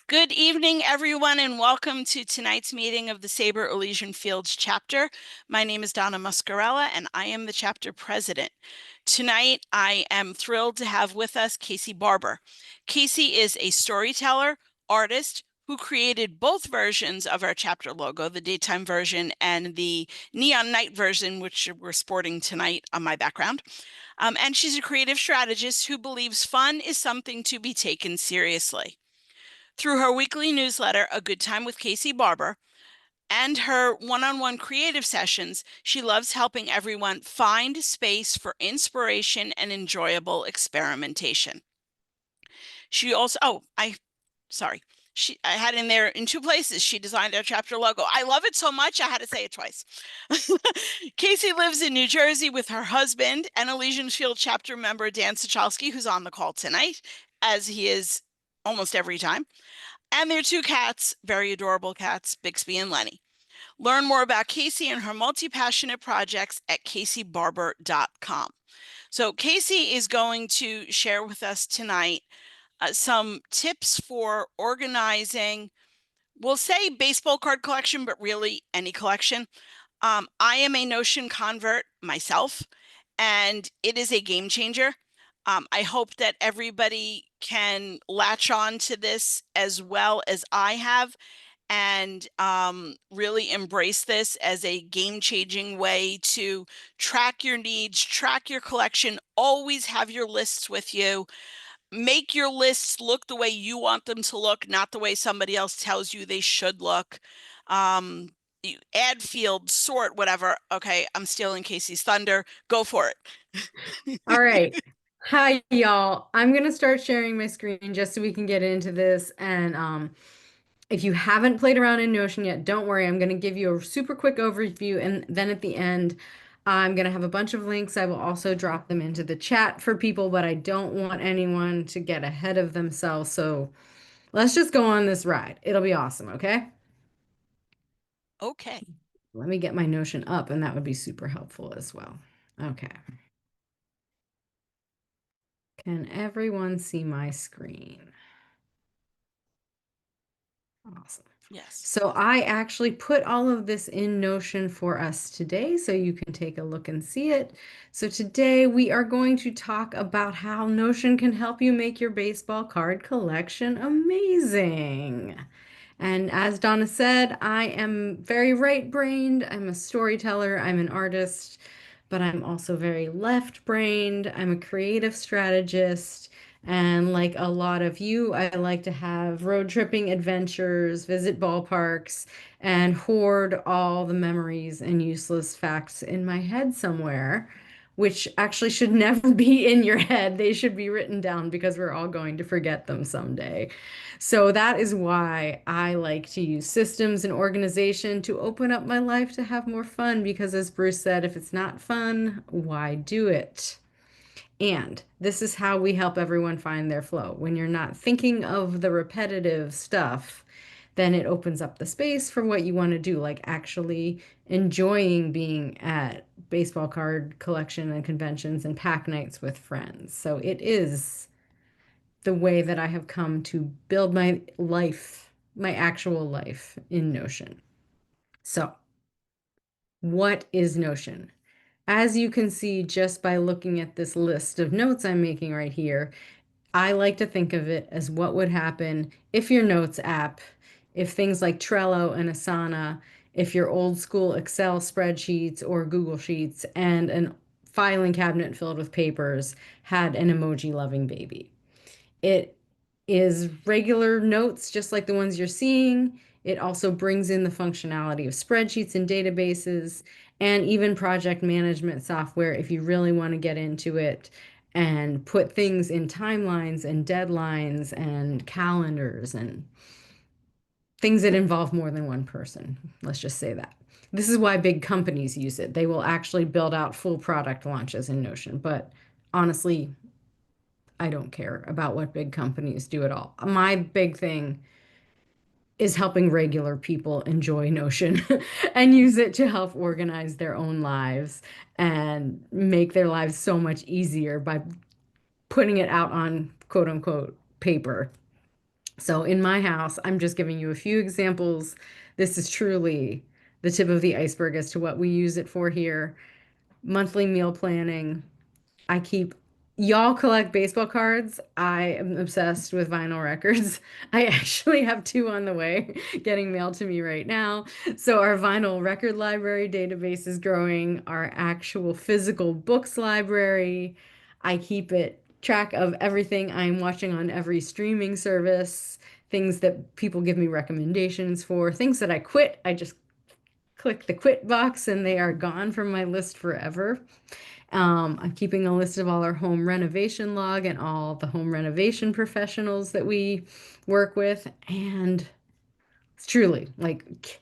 Good evening, everyone, and welcome to tonight's meeting of the SABR Elysian Fields chapter. My name is Donna Muscarella, and I am the chapter president. Tonight, I am thrilled to have with us Casey Barber. Casey is a storyteller, artist, who created both versions of our chapter logo, the daytime version and the neon night version, which we're sporting tonight on my background. And she's a creative strategist who believes fun is something to be taken seriously. Through her weekly newsletter, A Good Time with Casey Barber, and her one-on-one creative sessions, she loves helping everyone find space for inspiration and enjoyable experimentation. She also, sorry. I had in there in two places. She designed our chapter logo. I love it so much, I had to say it twice. Casey lives in New Jersey with her husband and Elysian Field chapter member Dan Sachalski, who's on the call tonight, as he is almost every time. And their two cats, very adorable cats, Bixby and Lenny. Learn more about Casey and her multi-passionate projects at caseybarber.com. So Casey is going to share with us tonight some tips for organizing, we'll say baseball card collection, but really any collection. I am a Notion convert myself, and it is a game changer. I hope that everybody can latch on to this as well as I have and really embrace this as a game-changing way to track your needs, track your collection, always have your lists with you. Make your lists look the way you want them to look, not the way somebody else tells you they should look. Add fields, sort, whatever. Okay, I'm stealing Casey's thunder. Go for it. All right. Hi, y'all. I'm going to start sharing my screen just so we can get into this. And if you haven't played around in Notion yet, don't worry. I'm going to give you a super quick overview. And then at the end, I'm going to have a bunch of links. I will also drop them into the chat for people, but I don't want anyone to get ahead of themselves. So let's just go on this ride. It'll be awesome, okay? Okay. Let me get my Notion up, and that would be super helpful as well. Okay. Can everyone see my screen? Awesome. Yes. So I actually put all of this in Notion for us today, so you can take a look and see it. So today we are going to talk about how Notion can help you make your baseball card collection amazing. And as Donna said, I am very right-brained. I'm a storyteller, I'm an artist, but I'm also very left-brained. I'm a creative strategist. And like a lot of you, I like to have road tripping adventures, visit ballparks, and hoard all the memories and useless facts in my head somewhere, which actually should never be in your head. They should be written down because we're all going to forget them someday. So that is why I like to use systems and organization to open up my life to have more fun. Because as Bruce said, if it's not fun, why do it? And this is how we help everyone find their flow. When you're not thinking of the repetitive stuff, then it opens up the space for what you want to do, like actually enjoying being at baseball card collection and conventions and pack nights with friends. So it is the way that I have come to build my life, my actual life in Notion. So, what is Notion? As you can see just by looking at this list of notes I'm making right here, I like to think of it as what would happen if your notes app, if things like Trello and Asana, if your old school Excel spreadsheets or Google Sheets and an filing cabinet filled with papers had an emoji loving baby. It is regular notes, just like the ones you're seeing. It also brings in the functionality of spreadsheets and databases and even project management software if you really want to get into it and put things in timelines and deadlines and calendars and things that involve more than one person. Let's just say that. This is why big companies use it. They will actually build out full product launches in Notion, but honestly, I don't care about what big companies do at all. My big thing is helping regular people enjoy Notion and use it to help organize their own lives and make their lives so much easier by putting it out on quote unquote paper. So in my house, I'm just giving you a few examples. This is truly the tip of the iceberg as to what we use it for here. Monthly meal planning. I keep Y'all collect baseball cards. I am obsessed with vinyl records. I actually have two on the way getting mailed to me right now. So our vinyl record library database is growing, our actual physical books library. I keep it track of everything I'm watching on every streaming service, things that people give me recommendations for, things that I quit. I just click the quit box and they are gone from my list forever. I'm keeping a list of all our home renovation log and all the home renovation professionals that we work with. And it's truly like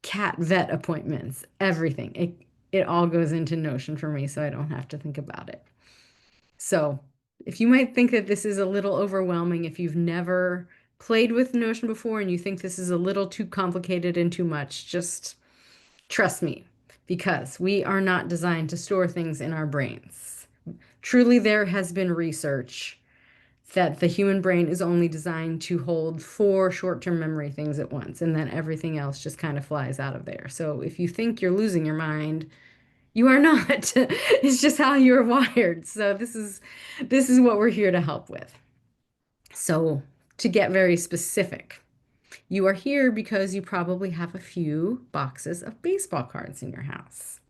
cat vet appointments, everything. It all goes into Notion for me, so I don't have to think about it. So if you might think that this is a little overwhelming, if you've never played with Notion before and you think this is a little too complicated and too much, just trust me, because we are not designed to store things in our brains. Truly, there has been research that the human brain is only designed to hold four short-term memory things at once, and then everything else just kind of flies out of there. So if you think you're losing your mind, you are not. It's just how you're wired. So this is what we're here to help with. So to get very specific, you are here because you probably have a few boxes of baseball cards in your house.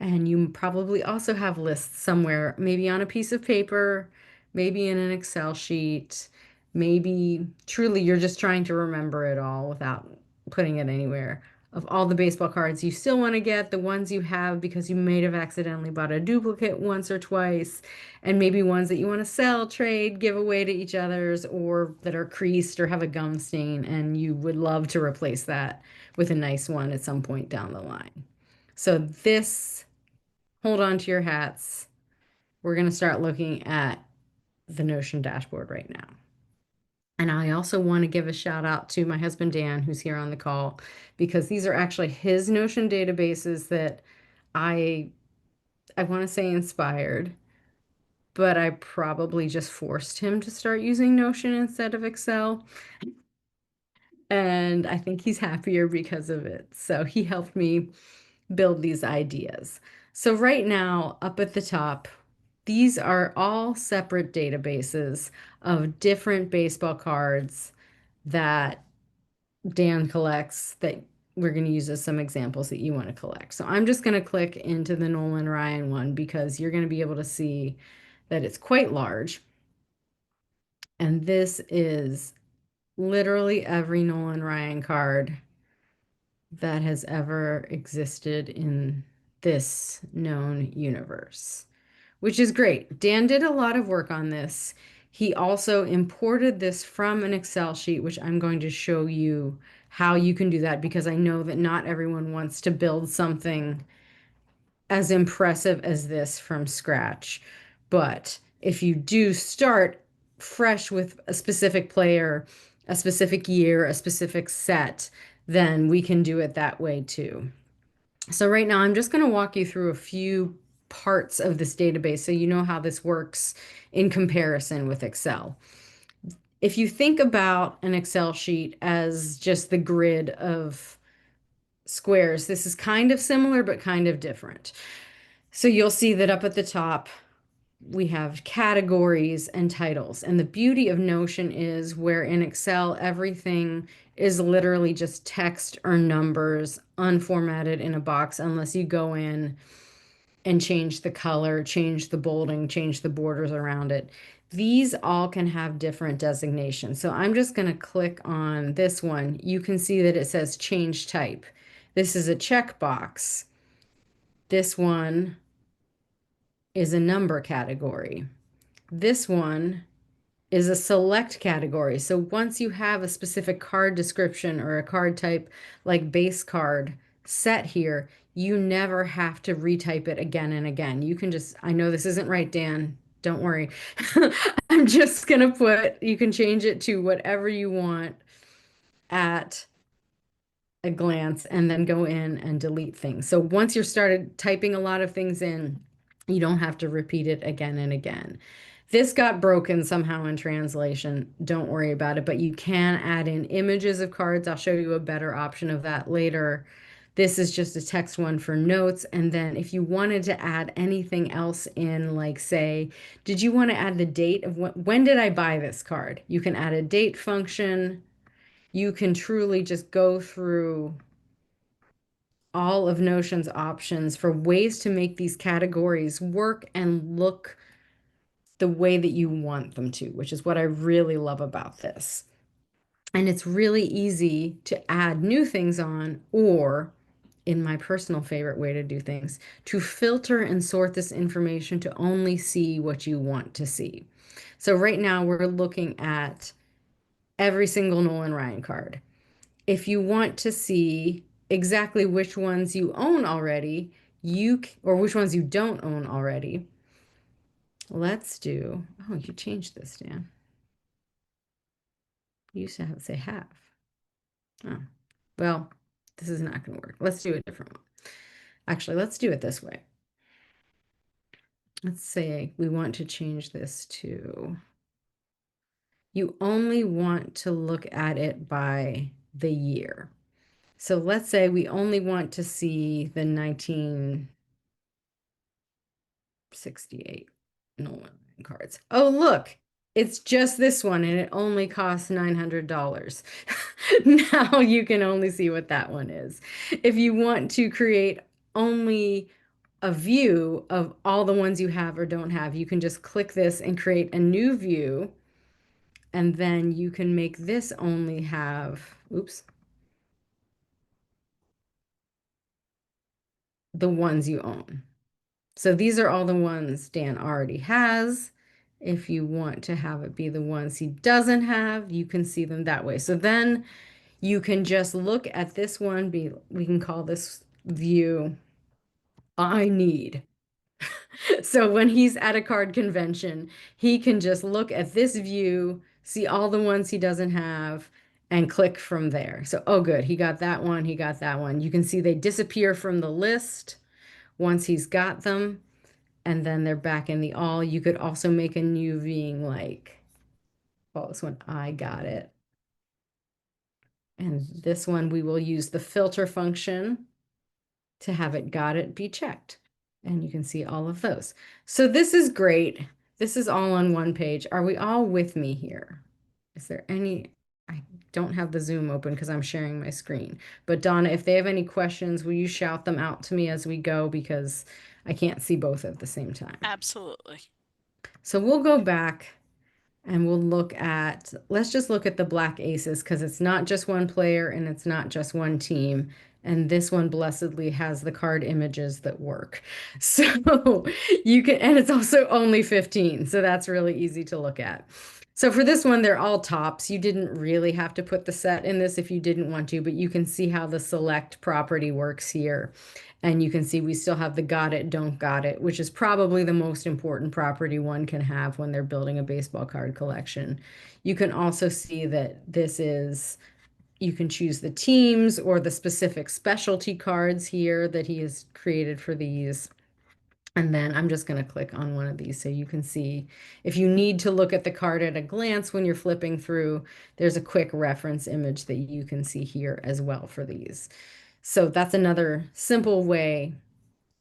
And you probably also have lists somewhere, maybe on a piece of paper, maybe in an Excel sheet, maybe truly you're just trying to remember it all without putting it anywhere. Of all the baseball cards you still want to get, the ones you have because you may have accidentally bought a duplicate once or twice, and maybe ones that you want to sell, trade, give away to each others, or that are creased or have a gum stain, and you would love to replace that with a nice one at some point down the line. So this hold on to your hats. We're going to start looking at the Notion dashboard right now. And I also want to give a shout out to my husband Dan, who's here on the call, because these are actually his Notion databases that I I want to say inspired, but I probably just forced him to start using Notion instead of Excel. And I think he's happier because of it. So he helped me build these ideas. So right now, up at the top, these are all separate databases of different baseball cards that Dan collects that we're going to use as some examples that you want to collect. So I'm just going to click into the Nolan Ryan one because you're going to be able to see that it's quite large. And this is literally every Nolan Ryan card that has ever existed in this known universe, which is great. Dan did a lot of work on this. He also imported this from an Excel sheet, which I'm going to show you how you can do that because I know that not everyone wants to build something as impressive as this from scratch. But if you do start fresh with a specific player, a specific year, a specific set, then we can do it that way too. So right now, I'm just going to walk you through a few parts of this database so you know how this works in comparison with Excel. If you think about an Excel sheet as just the grid of squares, this is kind of similar but kind of different. So you'll see that up at the top, we have categories and titles. And the beauty of Notion is where in Excel, everything is literally just text or numbers unformatted in a box unless you go in and change the color, change the bolding, change the borders around it. These all can have different designations. So I'm just going to click on this one. You can see that it says change type. This is a checkbox. This one is a number category. This one is a select category. So once you have a specific card description or a card type like base card set here, you never have to retype it again and again. You can just, I know this isn't right, Dan. Don't worry. I'm just going to put, you can change it to whatever you want at a glance and then go in and delete things. So once you're started typing a lot of things in, you don't have to repeat it again and again. This got broken somehow in translation. Don't worry about it, but you can add in images of cards. I'll show you a better option of that later. This is just a text one for notes. And then if you wanted to add anything else in, like say, did you want to add the date of when did I buy this card? You can add a date function. You can truly just go through all of Notion's options for ways to make these categories work and look the way that you want them to, which is what I really love about this. And it's really easy to add new things on, or in my personal favorite way to do things, to filter and sort this information to only see what you want to see. So right now we're looking at every single Nolan Ryan card. If you want to see exactly which ones you own already, or which ones you don't own already, let's do, oh, you changed this, Dan. You used to have say have. Oh, well, this is not going to work. Let's do a different one. Actually, let's do it this way. Let's say we want to change this to, you only want to look at it by the year. So let's say we only want to see the 1968 Nolan cards. Oh, look, it's just this one and it only costs $900. Now you can only see what that one is. If you want to create only a view of all the ones you have or don't have, you can just click this and create a new view. And then you can make this only have, oops, the ones you own. So these are all the ones Dan already has. If you want to have it be the ones he doesn't have, you can see them that way. So then you can just look at this one, we can call this view I need. So when he's at a card convention, he can just look at this view, see all the ones he doesn't have, and click from there. So, oh, good, he got that one, he got that one. You can see they disappear from the list once he's got them, and then they're back in the all. You could also make a new being like, oh, this one, I got it. And this one, we will use the filter function to have it got it be checked. And you can see all of those. So this is great. This is all on one page. Are we all with me here? Is there any, I don't have the Zoom open because I'm sharing my screen. But Donna, if they have any questions, will you shout them out to me as we go because I can't see both at the same time. Absolutely. So we'll go back and we'll look at, let's just look at the black aces because it's not just one player and it's not just one team. And this one blessedly has the card images that work. So you can, and it's also only 15. So that's really easy to look at. So for this one, they're all tops. You didn't really have to put the set in this if you didn't want to, but you can see how the select property works here. And you can see we still have the got it, don't got it, which is probably the most important property one can have when they're building a baseball card collection. You can also see that this is, you can choose the teams or the specific specialty cards here that he has created for these. And then I'm just going to click on one of these so you can see if you need to look at the card at a glance when you're flipping through, there's a quick reference image that you can see here as well for these. So that's another simple way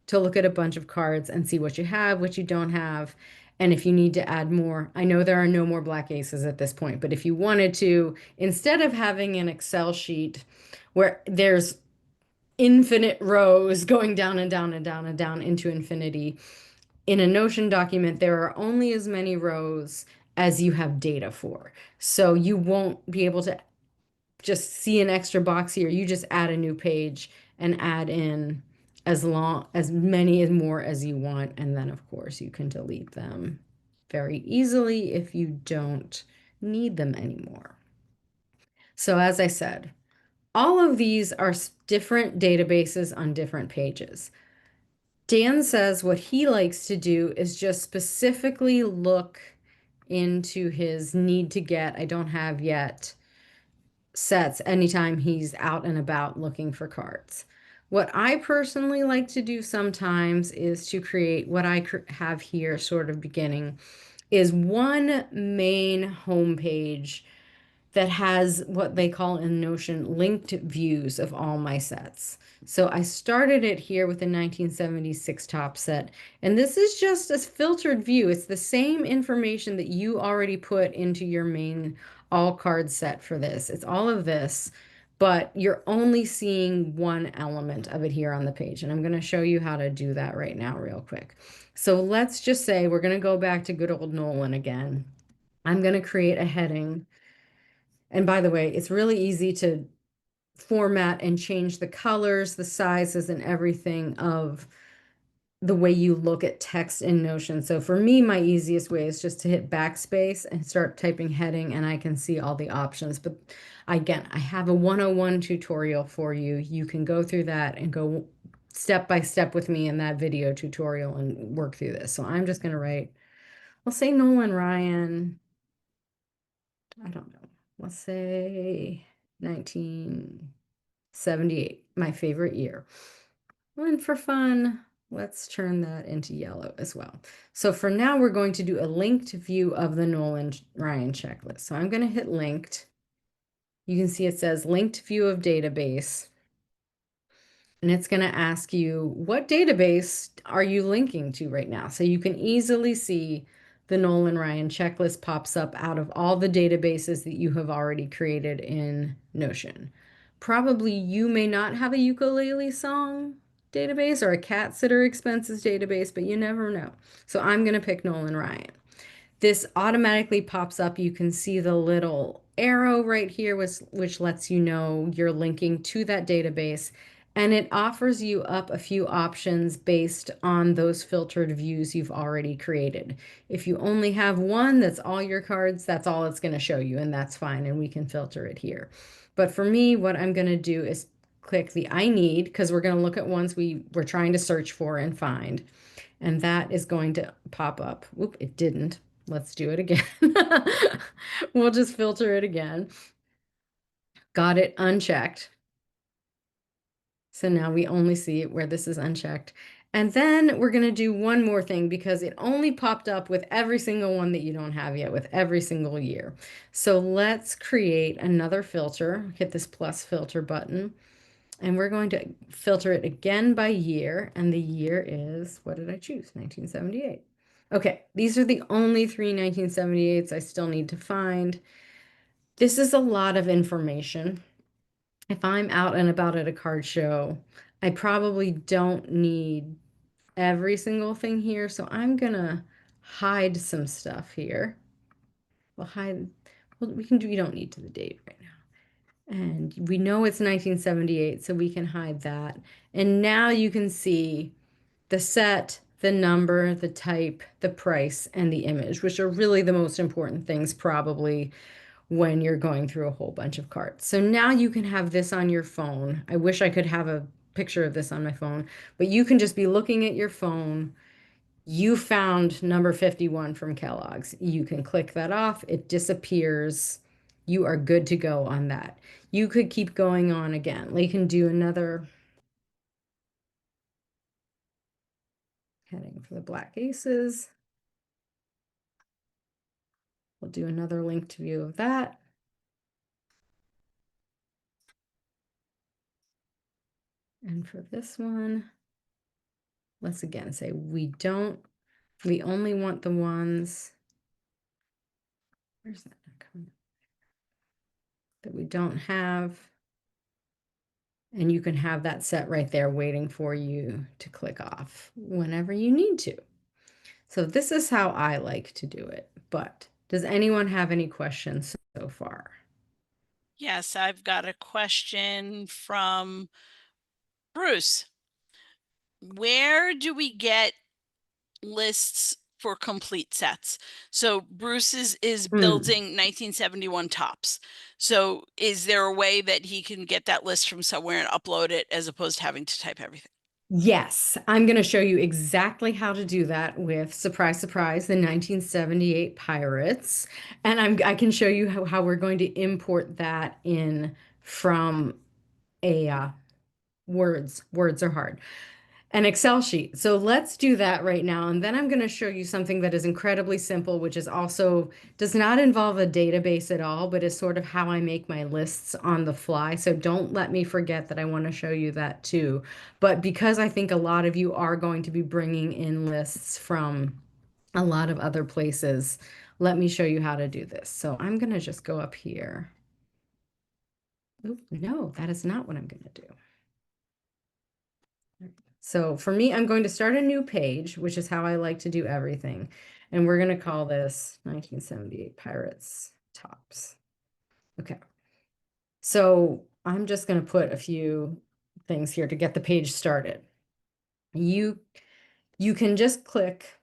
to look at a bunch of cards and see what you have, what you don't have, and if you need to add more. I know there are no more black aces at this point, but if you wanted to, instead of having an Excel sheet where there's infinite rows going down and down and down and down into infinity, in a Notion document, there are only as many rows as you have data for. So you won't be able to just see an extra box here. You just add a new page and add in as many as more as you want. And then of course you can delete them very easily if you don't need them anymore. So as I said, all of these are different databases on different pages. Dan says what he likes to do is just specifically look into his need to get, I don't have yet, sets anytime he's out and about looking for cards. What I personally like to do sometimes is to create what I have here sort of beginning is one main homepage that has what they call in Notion linked views of all my sets. So I started it here with the 1976 top set, and this is just a filtered view. It's the same information that you already put into your main all card set for this. It's all of this, but you're only seeing one element of it here on the page. And I'm going to show you how to do that right now, real quick. So let's just say we're going to go back to good old Nolan again. I'm going to create a heading. And by the way, it's really easy to format and change the colors, the sizes, and everything of the way you look at text in Notion. So for me, my easiest way is just to hit backspace and start typing heading, and I can see all the options. But again, I have a 101 tutorial for you. You can go through that and go step by step with me in that video tutorial and work through this. So I'm just going to write, I'll say Nolan Ryan. I don't know. Let's say 1978, my favorite year. And for fun, let's turn that into yellow as well. So for now, we're going to do a linked view of the Nolan Ryan checklist. So I'm going to hit linked. You can see it says linked view of database. And it's going to ask you, what database are you linking to right now? So you can easily see the Nolan Ryan checklist pops up out of all the databases that you have already created in Notion. Probably you may not have a ukulele song database or a cat sitter expenses database, but you never know. So I'm going to pick Nolan Ryan. This automatically pops up. You can see the little arrow right here, which lets you know you're linking to that database. And it offers you up a few options based on those filtered views you've already created. If you only have one, that's all your cards, that's all it's going to show you, and that's fine, and we can filter it here. But for me, what I'm going to do is click the I need, because we're going to look at ones we're trying to search for and find. And that is going to pop up. Whoop, it didn't. Let's do it again. We'll just filter it again. Got it unchecked. So now we only see it where this is unchecked. And then we're going to do one more thing because it only popped up with every single one that you don't have yet, with every single year. So let's create another filter. Hit this plus filter button. And we're going to filter it again by year. And the year is, what did I choose? 1978. Okay, these are the only three 1978s I still need to find. This is a lot of information. If I'm out and about at a card show, I probably don't need every single thing here. So I'm gonna hide some stuff here. We'll hide, well, we don't need to the date right now. And we know it's 1978, so we can hide that. And now you can see the set, the number, the type, the price, and the image, which are really the most important things probably when you're going through a whole bunch of cards. So now you can have this on your phone. I wish I could have a picture of this on my phone, but you can just be looking at your phone. You found number 51 from Kellogg's. You can click that off, it disappears. You are good to go on that. You could keep going on again. You can do another heading for the black aces. We'll do another linked view of that. And for this one, let's again say we only want the ones, where's that coming? That we don't have. And you can have that set right there waiting for you to click off whenever you need to. So this is how I like to do it. But does anyone have any questions so far? Yes, I've got a question from Bruce. Where do we get lists for complete sets? So Bruce is building 1971 tops. So is there a way that he can get that list from somewhere and upload it as opposed to having to type everything? Yes, I'm going to show you exactly how to do that with, surprise, surprise, the 1978 Pirates. And I can show you how we're going to import that in from a words. Words are hard. An Excel sheet. So let's do that right now. And then I'm going to show you something that is incredibly simple, which is also does not involve a database at all, but is sort of how I make my lists on the fly. So don't let me forget that I want to show you that too. But because I think a lot of you are going to be bringing in lists from a lot of other places, let me show you how to do this. So I'm going to just go up here. Oop, no, that is not what I'm going to do. So for me, I'm going to start a new page, which is how I like to do everything. And we're going to call this 1978 Pirates Tops. Okay. So I'm just going to put a few things here to get the page started. You you can just click.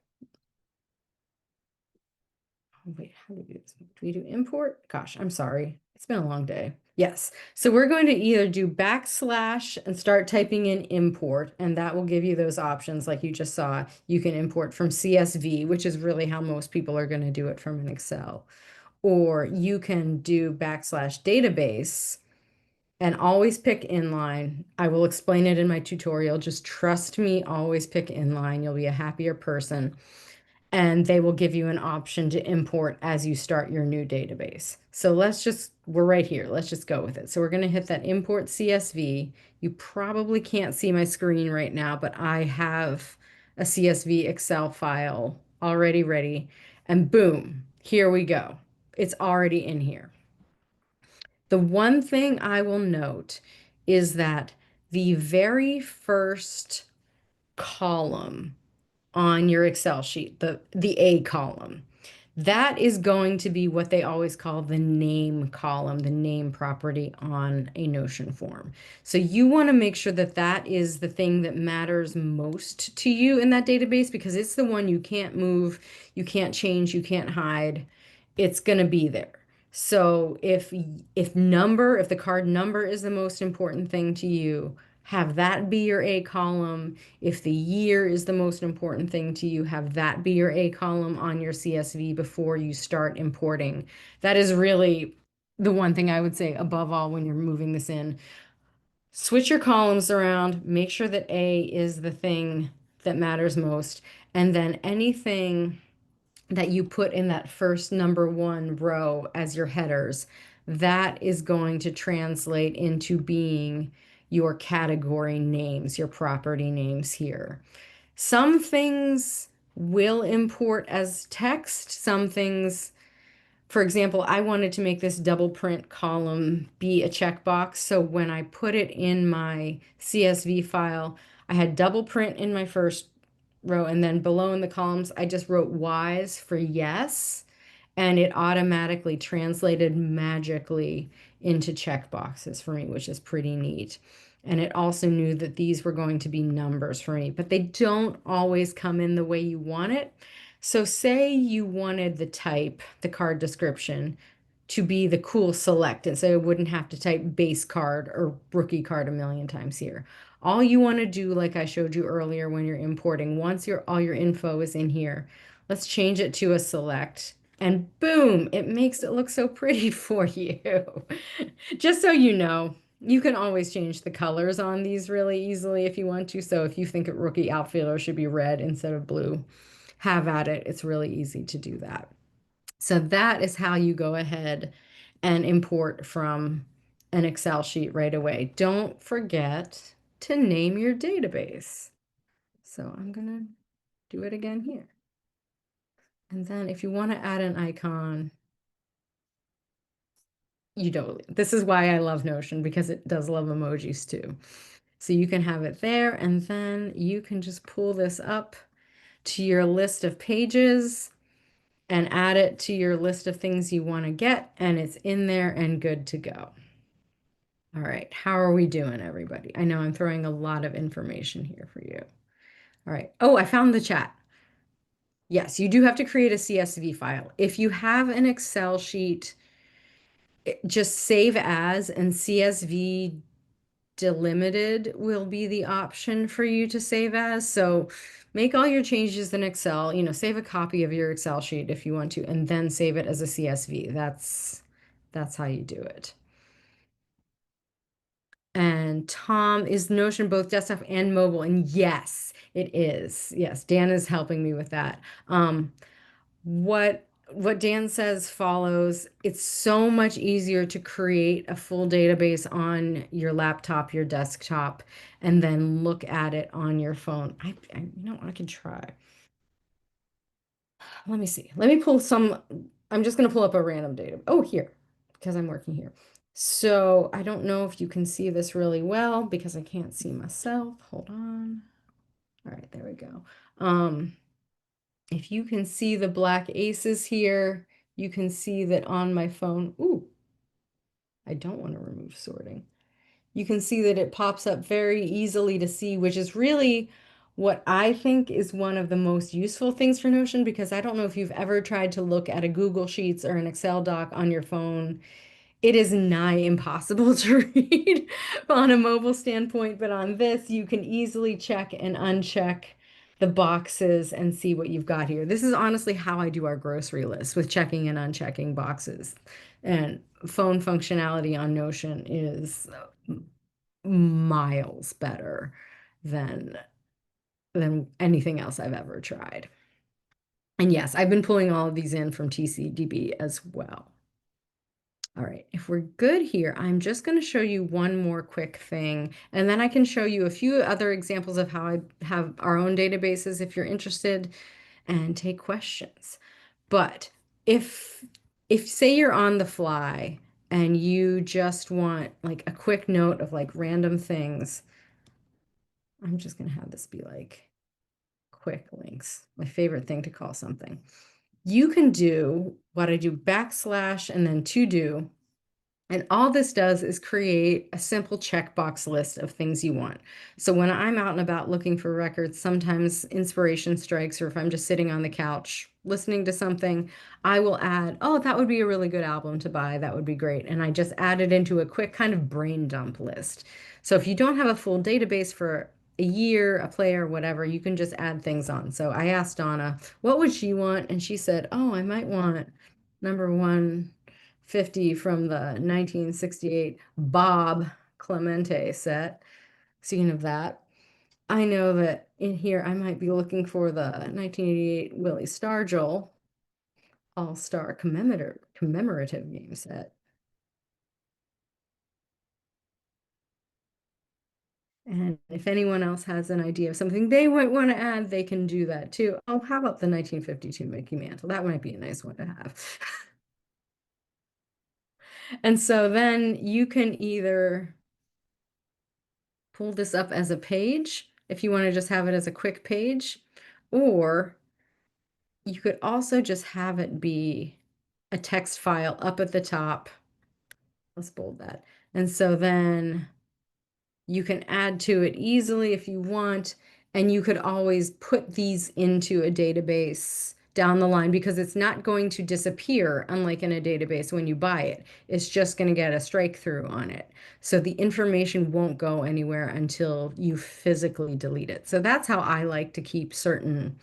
Oh, wait, how do we do this? Do we do import? Gosh, I'm sorry. It's been a long day. Yes. So we're going to either do backslash and start typing in import, and that will give you those options like you just saw. You can import from CSV, which is really how most people are going to do it from an Excel. Or you can do backslash database and always pick inline. I will explain it in my tutorial. Just trust me, always pick inline. You'll be a happier person, and they will give you an option to import as you start your new database. So we're right here. Let's just go with it. So we're going to hit that import CSV. You probably can't see my screen right now, but I have a CSV Excel file already ready. And boom, here we go. It's already in here. The one thing I will note is that the very first column on your Excel sheet, the A column. That is going to be what they always call the name column, the name property on a Notion form. So you want to make sure that that is the thing that matters most to you in that database because it's the one you can't move, you can't change, you can't hide. It's going to be there. So if the card number is the most important thing to you, have that be your A column. If the year is the most important thing to you, have that be your A column on your CSV before you start importing. That is really the one thing I would say above all when you're moving this in. Switch your columns around, make sure that A is the thing that matters most, and then anything that you put in that first number one row as your headers, that is going to translate into being your category names, your property names here. Some things will import as text, some things, for example, I wanted to make this double print column be a checkbox. So when I put it in my CSV file, I had double print in my first row, and then below in the columns, I just wrote Y's for yes, and it automatically translated magically into checkboxes for me, which is pretty neat. And it also knew that these were going to be numbers for me, but they don't always come in the way you want it. So say you wanted the type, the card description, to be the cool select, and so I wouldn't have to type base card or rookie card a million times here. All you want to do, like I showed you earlier when you're importing, once all your info is in here, let's change it to a select, and boom, it makes it look so pretty for you. Just so you know, you can always change the colors on these really easily if you want to. So if you think a rookie outfielder should be red instead of blue, have at it. It's really easy to do that. So that is how you go ahead and import from an Excel sheet right away. Don't forget to name your database. So I'm going to do it again here. And then if you want to add an icon, you don't. This is why I love Notion, because it does love emojis too. So you can have it there, and then you can just pull this up to your list of pages and add it to your list of things you want to get, and it's in there and good to go. All right, how are we doing, everybody? I know I'm throwing a lot of information here for you. All right. Oh, I found the chat. Yes, you do have to create a CSV file. If you have an Excel sheet, just save as, and CSV delimited will be the option for you to save as. So make all your changes in Excel, save a copy of your Excel sheet if you want to, and then save it as a CSV. That's how you do it. And Tom, is Notion both desktop and mobile? And yes, it is. Yes, Dan is helping me with that. Um, what Dan says follows. It's so much easier to create a full database on your laptop, your desktop, and then look at it on your phone. I can try. Let me see. Let me pull some. I'm just going to pull up a random data. Oh, here, because I'm working here. So I don't know if you can see this really well because I can't see myself. Hold on. All right, there we go. Um, if you can see the black aces here, you can see that on my phone. Ooh, I don't want to remove sorting. You can see that it pops up very easily to see, which is really what I think is one of the most useful things for Notion, because I don't know if you've ever tried to look at a Google Sheets or an Excel doc on your phone. It is nigh impossible to read on a mobile standpoint, but on this, you can easily check and uncheck the boxes and see what you've got here. This is honestly how I do our grocery list, with checking and unchecking boxes. And phone functionality on Notion is miles better than anything else I've ever tried. And yes, I've been pulling all of these in from TCDB as well. All right, if we're good here, I'm just going to show you one more quick thing, and then I can show you a few other examples of how I have our own databases if you're interested, and take questions. But if if say you're on the fly and you just want like a quick note of like random things, I'm just going to have this be like quick links, my favorite thing to call something. You can do what I do, backslash and then to do. And all this does is create a simple checkbox list of things you want. So when I'm out and about looking for records, sometimes inspiration strikes, or if I'm just sitting on the couch listening to something, I will add, oh, that would be a really good album to buy. That would be great. And I just add it into a quick kind of brain dump list. So if you don't have a full database for a year, a player, whatever, you can just add things on. So I asked Donna, what would she want? And she said, oh, I might want number 150 from the 1968 Bob Clemente set. Speaking of that, I know that in here I might be looking for the 1988 Willie Stargell All-Star commemorative game set. And if anyone else has an idea of something they might want to add, they can do that too. Oh, how about the 1952 Mickey Mantle? That might be a nice one to have. And so then you can either pull this up as a page if you want to just have it as a quick page, or you could also just have it be a text file up at the top. Let's bold that. And so then you can add to it easily if you want, and you could always put these into a database down the line, because it's not going to disappear, unlike in a database when you buy it. It's just going to get a strike through on it. So the information won't go anywhere until you physically delete it. So that's how I like to keep certain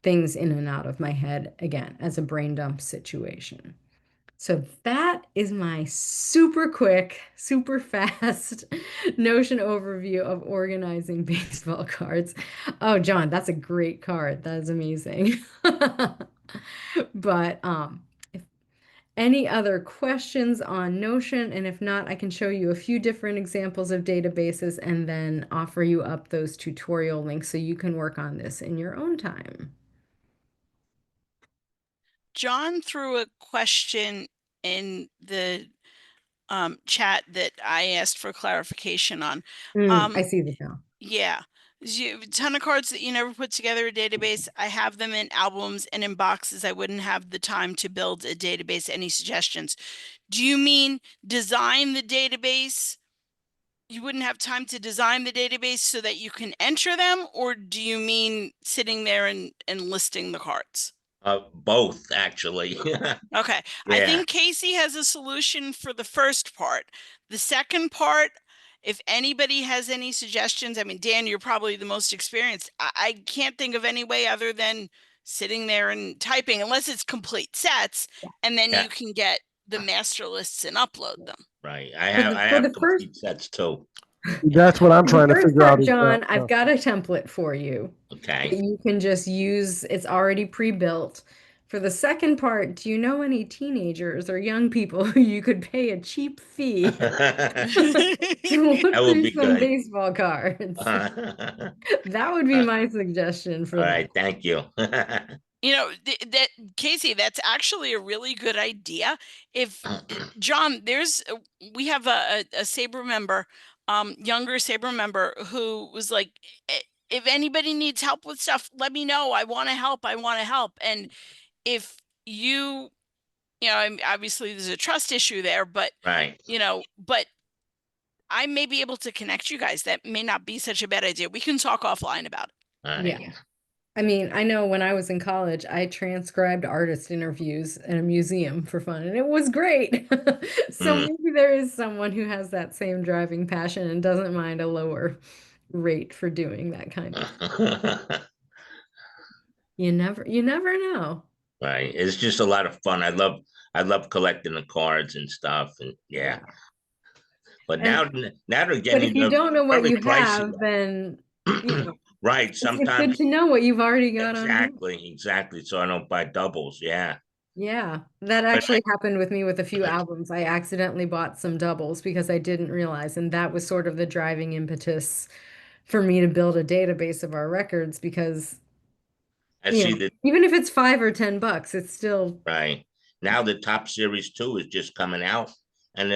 things in and out of my head, again, as a brain dump situation. So that is my super quick, super fast Notion overview of organizing baseball cards. Oh, John, that's a great card. That is amazing. But if any other questions on Notion, and if not, I can show you a few different examples of databases and then offer you up those tutorial links so you can work on this in your own time. John threw a question in the chat that I asked for clarification on. I see this now. Yeah, you have a ton of cards that you never put together a database. I have them in albums and in boxes. I wouldn't have the time to build a database. Any suggestions? Do you mean design the database? You wouldn't have time to design the database so that you can enter them, or do you mean sitting there and listing the cards? Both actually. Okay, I Yeah. think Casey has a solution for the first part. The second part, if anybody has any suggestions, I mean, Dan, you're probably the most experienced. I can't think of any way other than sitting there and typing, unless it's complete sets, and then Yeah. you can get the master lists and upload them. Right. I For have the first complete sets too. That's what I'm For the trying to first figure out part, is that. John, I've got a template for you that Okay. you can just use. It's already pre-built. For the second part, do you know any teenagers or young people who you could pay a cheap fee to That look would through be some good. baseball cards? All That would be my suggestion for that. right. Thank you. You know, that Casey, that's actually a really good idea. If John, we have a SABR member, younger SABR member who was like, If anybody needs help with stuff, let me know. I want to help. I want to help." And if obviously there's a trust issue there, but Right. but I may be able to connect you guys. That may not be such a bad idea. We can talk offline about it. All Yeah. right. I mean, I know when I was in college, I transcribed artist interviews in a museum for fun, and it was great. So Mm. maybe there is someone who has that same driving passion and doesn't mind a lower rate for doing that kind of. You never know. Right. It's just a lot of fun. I love collecting the cards and stuff, and yeah. Yeah. But And now they're but if getting you don't know what fairly you pricey. have, then Right. it's good Sometimes to know what you've already got on hand. exactly. So I don't buy doubles. Yeah. Yeah, that But actually happened with me with a few albums. I accidentally bought some doubles because I didn't realize, and that was sort of the driving impetus for me to build a database of our records because, I see that. even if it's $5 or $10, it's still Right. Now the top series 2 is just coming out. And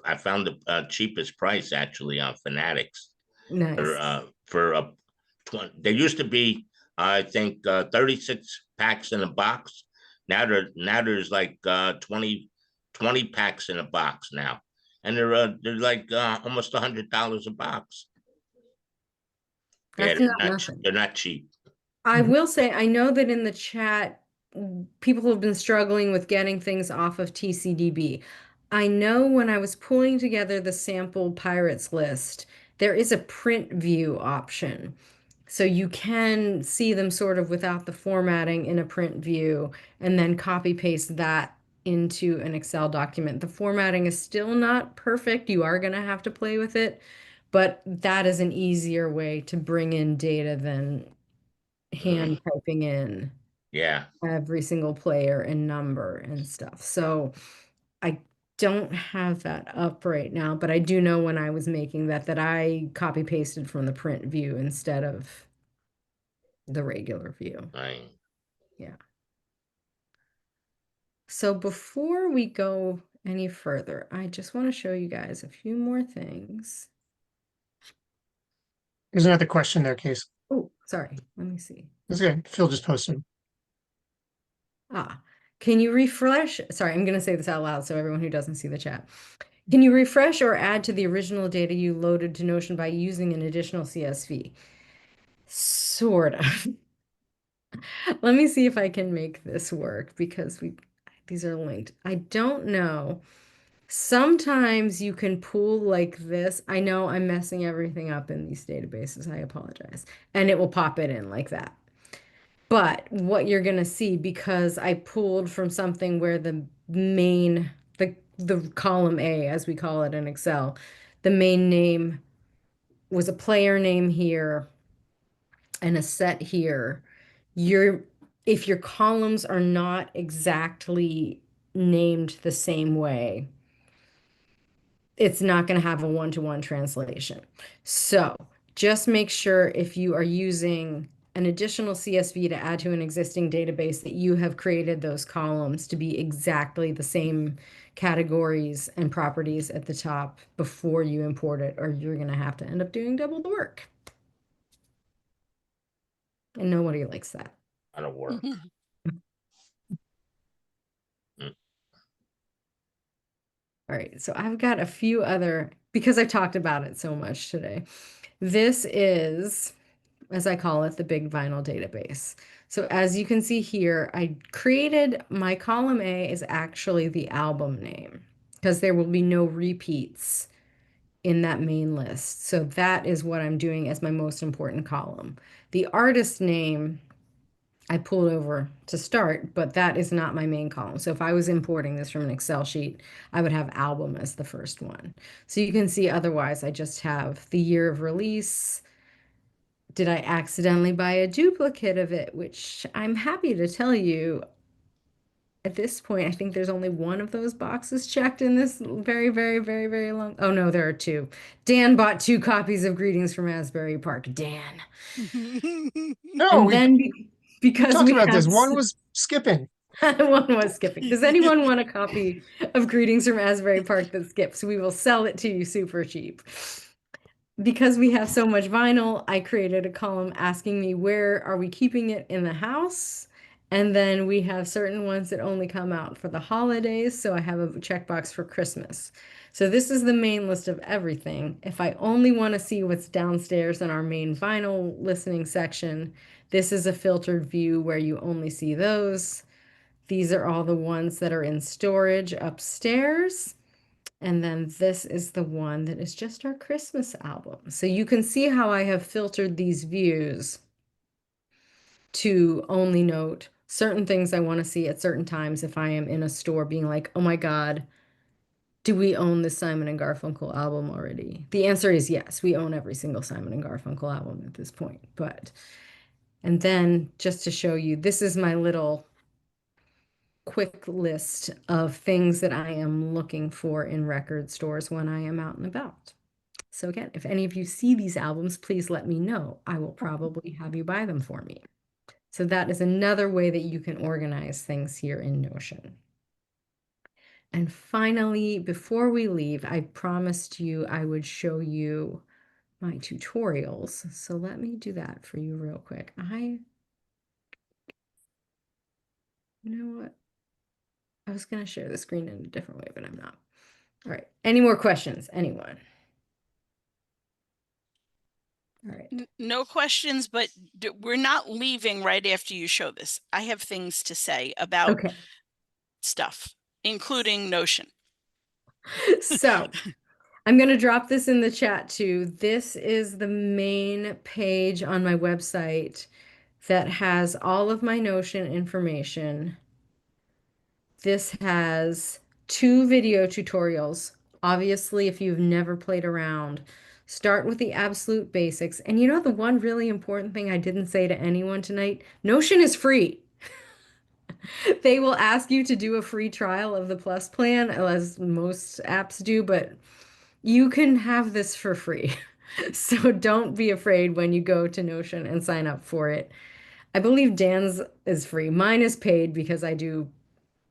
I found the cheapest price actually on Fanatics for nice. for a 20. There used to be, I think, 36 packs in a box. There's like 20 packs in a box now, and they're like almost $100 a box. Yeah, That's not nothing. they're not cheap. I will say, I know that in the chat, people have been struggling with getting things off of TCDB. I know when I was pulling together the sample pirates list, there is a print view option. So you can see them sort of without the formatting in a print view and then copy paste that into an Excel document. The formatting is still not perfect. You are going to have to play with it, but that is an easier way to bring in data than Mhm. hand typing in Yeah, every single player and number and stuff. So I don't have that up right now, but I do know when I was making that I copy pasted from the print view instead of the regular view. right. Yeah. So before we go any further, I just want to show you guys a few more things. There's another question there, Case. Oh, sorry. Let me see. That's good. Phil just posted. Can you refresh? Sorry, I'm going to say this out loud so everyone who doesn't see the chat. Can you refresh or add to the original data you loaded to Notion by using an additional CSV? Sort of. Let me see if I can make this work because these are linked. I don't know. Sometimes you can pull like this. I know I'm messing everything up in these databases. I apologize. And it will pop it in like that. But what you're going to see, because I pulled from something where the column A, as we call it in Excel, the main name was a player name here and a set here. If your columns are not exactly named the same way, it's not going to have a one-to-one translation. So just make sure if you are using an additional CSV to add to an existing database that you have created those columns to be exactly the same categories and properties at the top before you import it, or you're going to have to end up doing double the work. And nobody likes that. That'll work. Mm. All right, so I've got a few other, because I've talked about it so much today. This is, as I call it, the big vinyl database. So as you can see here, I created my column A is actually the album name because there will be no repeats in that main list. So that is what I'm doing as my most important column. The artist name I pulled over to start, but that is not my main column. So if I was importing this from an Excel sheet, I would have album as the first one. So you can see otherwise, I just have the year of release. Did I accidentally buy a duplicate of it? Which I'm happy to tell you at this point, I think there's only one of those boxes checked in this very, very, very, very long. Oh no, there are two. Dan bought 2 copies of Greetings from Asbury Park. Dan. No, And we then we because talked we about have this. One was skipping. one was skipping. Does anyone want a copy of Greetings from Asbury Park that skips? We will sell it to you super cheap. Because we have so much vinyl, I created a column asking me where are we keeping it in the house? And then we have certain ones that only come out for the holidays. So I have a checkbox for Christmas. So this is the main list of everything. If I only want to see what's downstairs in our main vinyl listening section, this is a filtered view where you only see those. These are all the ones that are in storage upstairs. And then this is the one that is just our Christmas album. So you can see how I have filtered these views to only note certain things I want to see at certain times if I am in a store being like, oh my God, do we own the Simon and Garfunkel album already? The answer is yes, we own every single Simon and Garfunkel album at this point. And then just to show you, this is my little quick list of things that I am looking for in record stores when I am out and about. So again, if any of you see these albums, please let me know. I will probably have you buy them for me. So that is another way that you can organize things here in Notion. And finally, before we leave, I promised you I would show you my tutorials. So let me do that for you real quick. You know what? I was going to share the screen in a different way, but I'm not. All right. Any more questions? Anyone? All right. No questions, but we're not leaving right after you show this. I have things to say about Okay. stuff, including Notion. So I'm going to drop this in the chat too. This is the main page on my website that has all of my Notion information. This has 2 video tutorials. Obviously, if you've never played around, start with the absolute basics. And you know, the one really important thing I didn't say to anyone tonight, Notion is free. They will ask you to do a free trial of the Plus plan, as most apps do, but you can have this for free. So don't be afraid when you go to Notion and sign up for it. I believe Dan's is free. Mine is paid because I do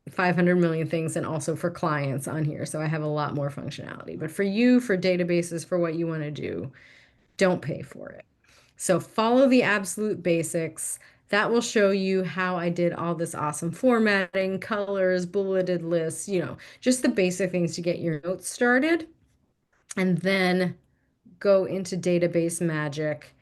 500 million things and also for clients on here. So I have a lot more functionality. But for you, for databases, for what you want to do, don't pay for it. So follow the absolute basics. That will show you how I did all this awesome formatting, colors, bulleted lists, just the basic things to get your notes started. And then go into database magic,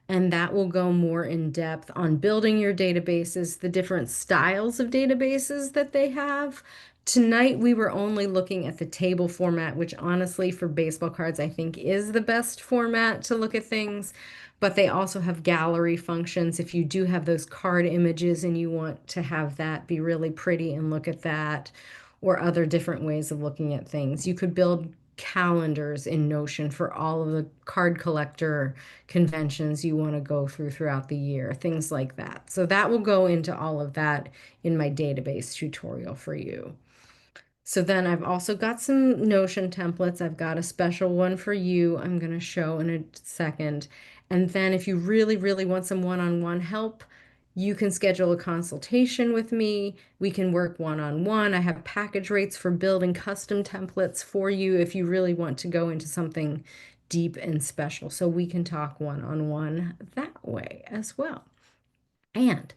and that will go more in depth on building your databases, the different styles of databases that they have. Tonight, we were only looking at the table format, which honestly, for baseball cards, I think is the best format to look at things. But they also have gallery functions. If you do have those card images and you want to have that be really pretty and look at that, or other different ways of looking at things, you could build calendars in Notion for all of the card collector conventions you want to go through throughout the year, things like that. So that will go into all of that in my database tutorial for you. So then I've also got some Notion templates. I've got a special one for you I'm going to show in a second. And then if you really, really want some one-on-one help, you can schedule a consultation with me. We can work one-on-one. I have package rates for building custom templates for you if you really want to go into something deep and special. So we can talk one-on-one that way as well. And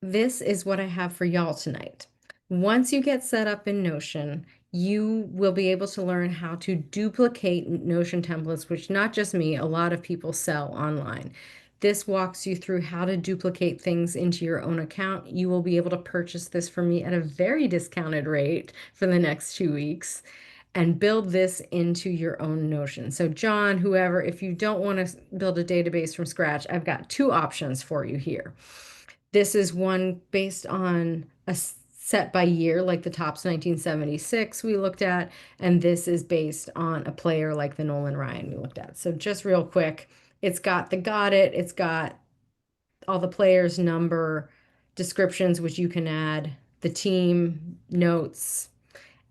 this is what I have for y'all tonight. Once you get set up in Notion, you will be able to learn how to duplicate Notion templates, which not just me, a lot of people sell online. This walks you through how to duplicate things into your own account. You will be able to purchase this from me at a very discounted rate for the next 2 weeks and build this into your own Notion. So John, whoever, if you don't want to build a database from scratch, I've got 2 options for you here. This is one based on a set by year, like the Topps 1976 we looked at, and this is based on a player like the Nolan Ryan we looked at. So just real quick, it's got the got it, it's got all the players' number, descriptions, which you can add, the team notes,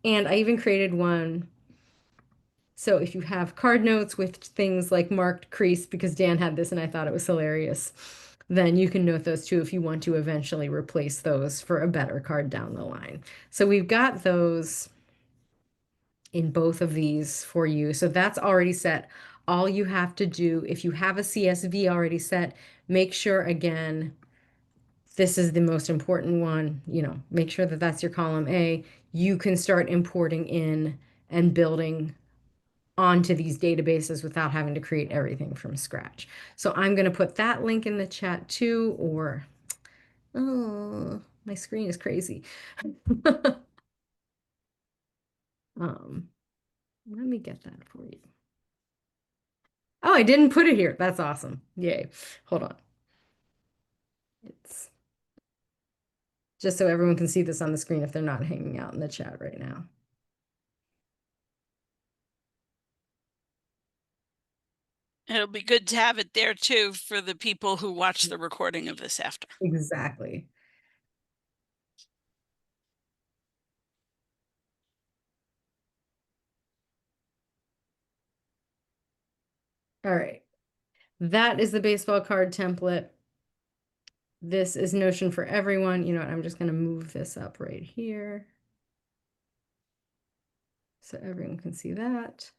and I even created one. So if you have card notes with things like marked crease, because Dan had this and I thought it was hilarious, then you can note those too if you want to eventually replace those for a better card down the line. So we've got those in both of these for you. So that's already set. All you have to do, if you have a CSV already set, make sure again, this is the most important one, make sure that that's your column A. You can start importing in and building onto these databases without having to create everything from scratch. So I'm going to put that link in the chat too, or, oh, my screen is crazy. Let me get that for you. Oh, I didn't put it here. That's awesome. Yay. Hold on. It's just so everyone can see this on the screen if they're not hanging out in the chat right now. It'll be good to have it there too for the people who watch the recording of this after. Exactly. All right. That is the baseball card template. This is Notion for everyone. You know what? I'm just going to move this up right here so everyone can see that.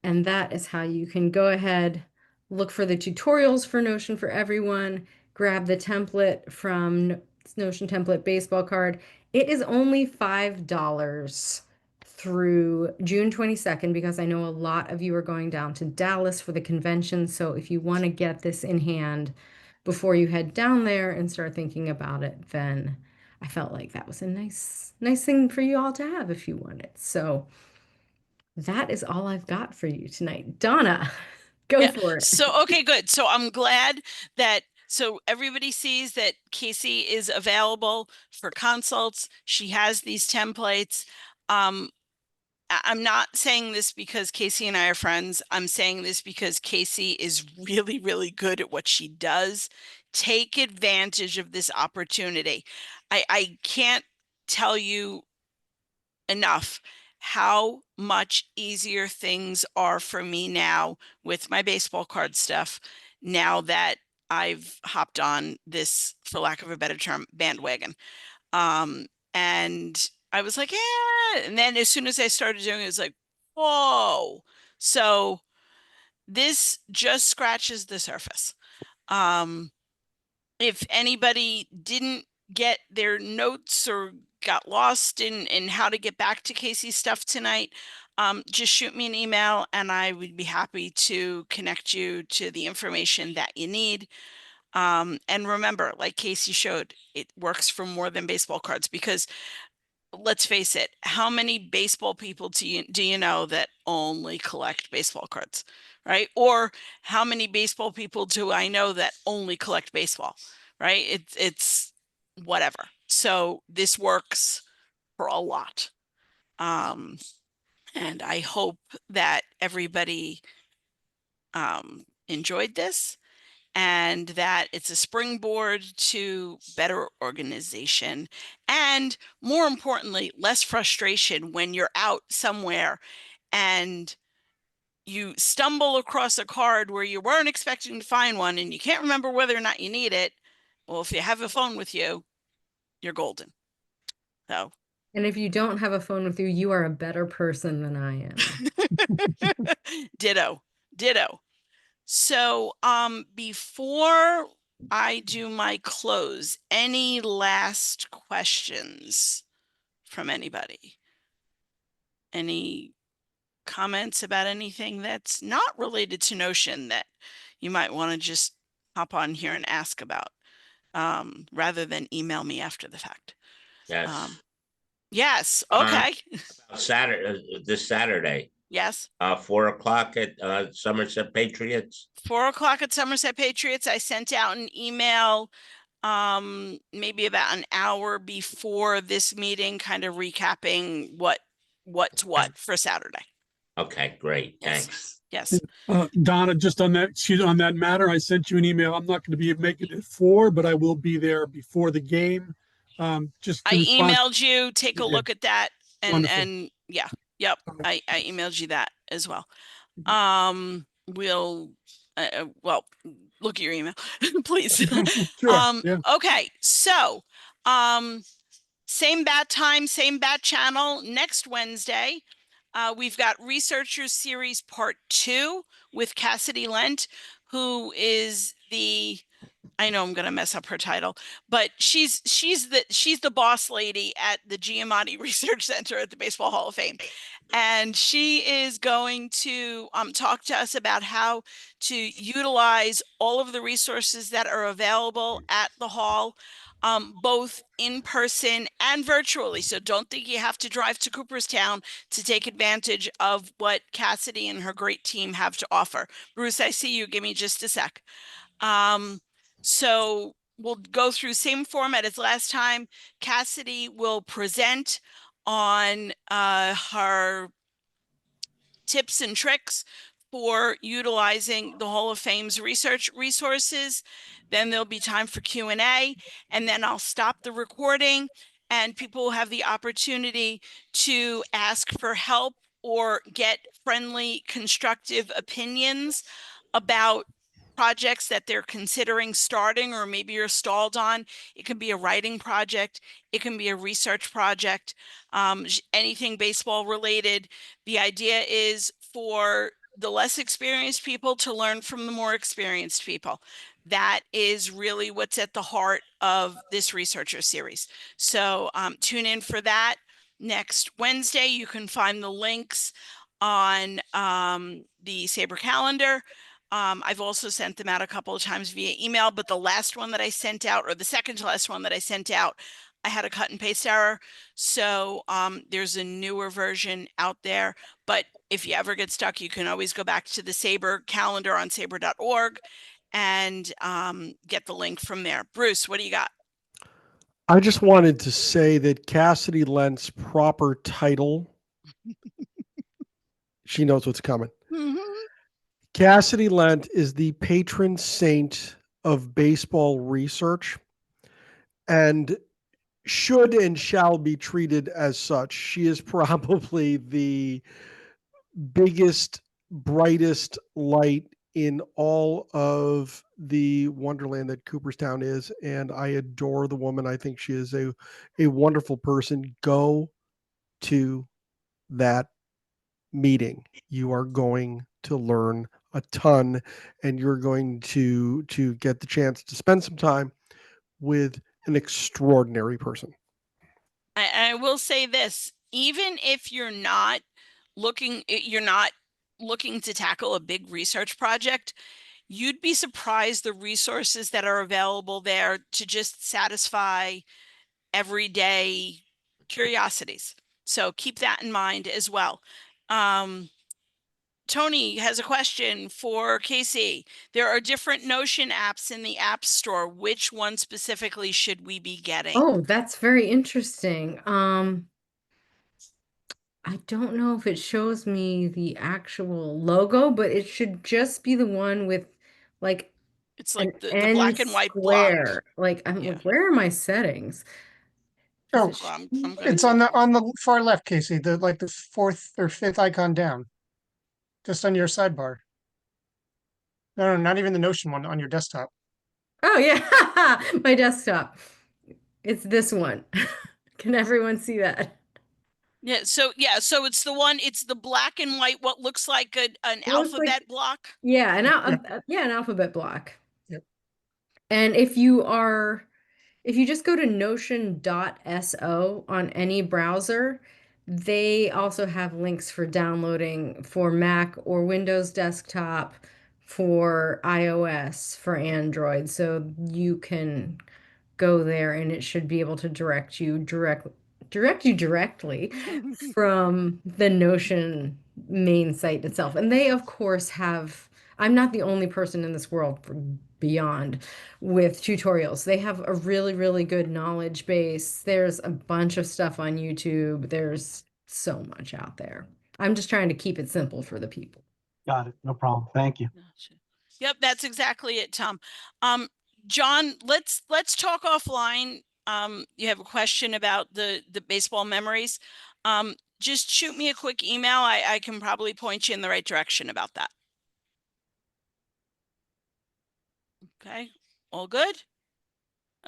And that is how you can go ahead, look for the tutorials for Notion for everyone, grab the template from Notion template baseball card. It is only $5 through June 22nd because I know a lot of you are going down to Dallas for the convention. So if you want to get this in hand before you head down there and start thinking about it, then I felt like that was a nice thing for you all to have if you want it. So that is all I've got for you tonight. Donna, go for it. So, okay, good. So I'm glad that so everybody sees that Casey is available for consults. She has these templates. I'm not saying this because Casey and I are friends. I'm saying this because Casey is really, really good at what she does. Take advantage of this opportunity. I can't tell you enough how much easier things are for me now with my baseball card stuff now that I've hopped on this, for lack of a better term, bandwagon. And I was like, yeah. And then as soon as I started doing it, it was like, whoa. So this just scratches the surface. If anybody didn't get their notes or got lost in how to get back to Casey's stuff tonight, just shoot me an email and I would be happy to connect you to the information that you need. And remember, like Casey showed, it works for more than baseball cards because let's face it, how many baseball people do you know that only collect baseball cards, right? Or how many baseball people do I know that only collect baseball, right? It's whatever. So this works for a lot. And I hope that everybody enjoyed this and that it's a springboard to better organization and, more importantly, less frustration when you're out somewhere and you stumble across a card where you weren't expecting to find one and you can't remember whether or not you need it. Well, if you have a phone with you, you're golden. So, And if you don't have a phone with you, you are a better person than I am. ditto. So, before I do my close, any last questions from anybody? Any comments about anything that's not related to Notion that you might want to just hop on here and ask about, rather than email me after the fact? Yes. Yes. Okay. About Saturday, this Saturday. Yes. 4 o'clock at Somerset Patriots. 4 o'clock at Somerset Patriots. I sent out an email maybe about an hour before this meeting, kind of recapping what's what for Saturday. Okay, great. Yes. Thanks. Yes. Donna, just on that, on that matter, I sent you an email. I'm not going to be making it at 4, but I will be there before the game. Just I in response. emailed you, take a look at that, Wonderful. and yeah, yep, I emailed you that as well. We'll well, look at your email, please. Sure. Yeah. Okay, so same bat time, same bat channel next Wednesday. We've got Researchers Series Part 2 with Cassidy Lent, who is the, I know I'm going to mess up her title, but she's the boss lady at the Giamatti Research Center at the Baseball Hall of Fame. And she is going to talk to us about how to utilize all of the resources that are available at the hall, both in person and virtually. So don't think you have to drive to Cooperstown to take advantage of what Cassidy and her great team have to offer. Bruce, I see you. Give me just a sec. So we'll go through same format as last time. Cassidy will present on her tips and tricks for utilizing the Hall of Fame's research resources. Then there'll be time for Q&A, and then I'll stop the recording and people will have the opportunity to ask for help or get friendly, constructive opinions about projects that they're considering starting, or maybe you're stalled on. It can be a writing project, it can be a research project, anything baseball related. The idea is for the less experienced people to learn from the more experienced people. That is really what's at the heart of this researcher series. So tune in for that next Wednesday. You can find the links on the SABR calendar. I've also sent them out a couple of times via email, but the last one that I sent out, or the second to last one that I sent out, I had a cut and paste error. So there's a newer version out there. But if you ever get stuck, you can always go back to the SABR calendar on sabr.org and get the link from there. Bruce, what do you got? I just wanted to say that Cassidy Lent's proper title, she knows what's coming. Cassidy Lent is the patron saint of baseball research and should and shall be treated as such. She is probably the biggest, brightest light in all of the wonderland that Cooperstown is, and I adore the woman. I think she is a wonderful person. Go to that meeting. You are going to learn a ton, and you're going to get the chance to spend some time with an extraordinary person. I will say this, even if you're not looking to tackle a big research project, you'd be surprised the resources that are available there to just satisfy everyday curiosities. So keep that in mind as well. Tony has a question for Casey. There are different Notion apps in the App Store. Which one specifically should we be getting? Oh, that's very interesting. I don't know if it shows me the actual logo, but it should just be the one with like It's an like the N black and white block. square. Like I'm Yeah. like, where are my settings? Does Oh, it show I'm me? gonna it's on the far left, Casey. The fourth or fifth icon down, just on your sidebar. No, not even the Notion one on your desktop. Oh yeah, my desktop. It's this one. Can everyone see that? Yeah, so it's the one, it's the black and white, what looks like an It looks like, alphabet block. yeah, Yeah. an alphabet block. Yep. And if you just go to notion.so on any browser, they also have links for downloading for Mac or Windows desktop, for iOS, for Android. So you can go there and it should be able to direct you directly from the Notion main site itself. And they, of course, have, I'm not the only person in this world for beyond with tutorials. They have a really, really good knowledge base. There's a bunch of stuff on YouTube. There's so much out there. I'm just trying to keep it simple for the people. Got it. No problem. Thank you. Gotcha. Yep, that's exactly it, Tom. John, let's talk offline. You have a question about the baseball memories. Just shoot me a quick email. I can probably point you in the right direction about that. Okay, all good?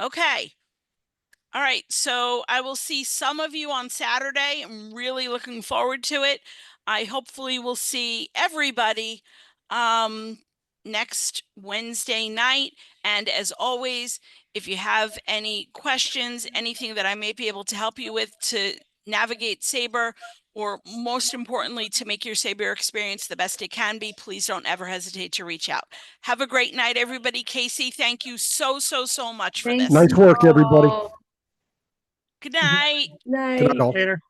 Okay. All right, so I will see some of you on Saturday. I'm really looking forward to it. I hopefully will see everybody next Wednesday night. And as always, if you have any questions, anything that I may be able to help you with to navigate SABR, or most importantly, to make your SABR experience the best it can be, please don't ever hesitate to reach out. Have a great night, everybody. Casey, thank you so much for this. Nice work, everybody. all. Good night. Night. Good night, all. Later.